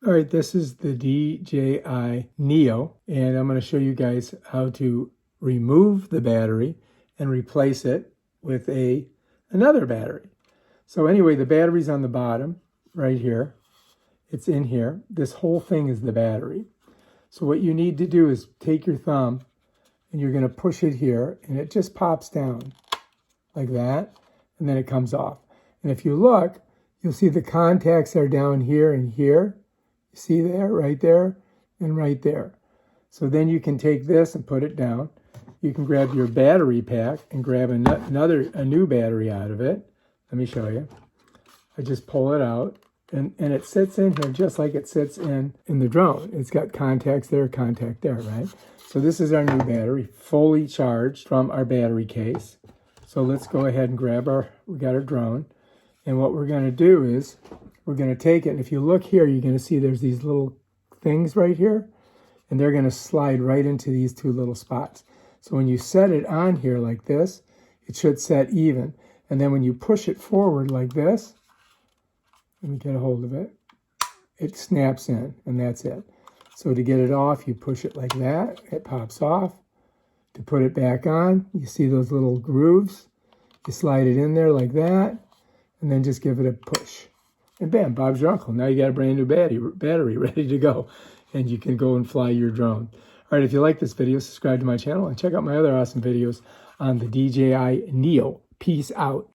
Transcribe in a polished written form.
All right, this is the DJI Neo, and I'm going to show you guys how to remove the battery and replace it with another battery. So anyway, the battery's on the bottom right here. It's in here. This whole thing is the battery. So what you need to do is take your thumb and you're going to push it here, and it just pops down like that, and then it comes off. And if you look, you'll see the contacts are down here and here. See there, right there, and right there. So then you can take this and put it down. You can grab your battery pack and grab a new battery out of it. Let me show you. I just pull it out, and it sits in here just like it sits in the drone. It's got contacts there, contact there, right? So this is our new battery, fully charged from our battery case. So let's go ahead and we got our drone. And what we're going to do is, we're going to take it, and if you look here, you're going to see there's these little things right here, and they're going to slide right into these two little spots. So when you set it on here like this, it should set even. And then when you push it forward like this, let me get a hold of it, it snaps in, and that's it. So to get it off, you push it like that, it pops off. To put it back on, you see those little grooves, you slide it in there like that, and then just give it a push. And bam, Bob's your uncle. Now you got a brand new battery ready to go. And you can go and fly your drone. All right, if you like this video, subscribe to my channel and check out my other awesome videos on the DJI Neo. Peace out.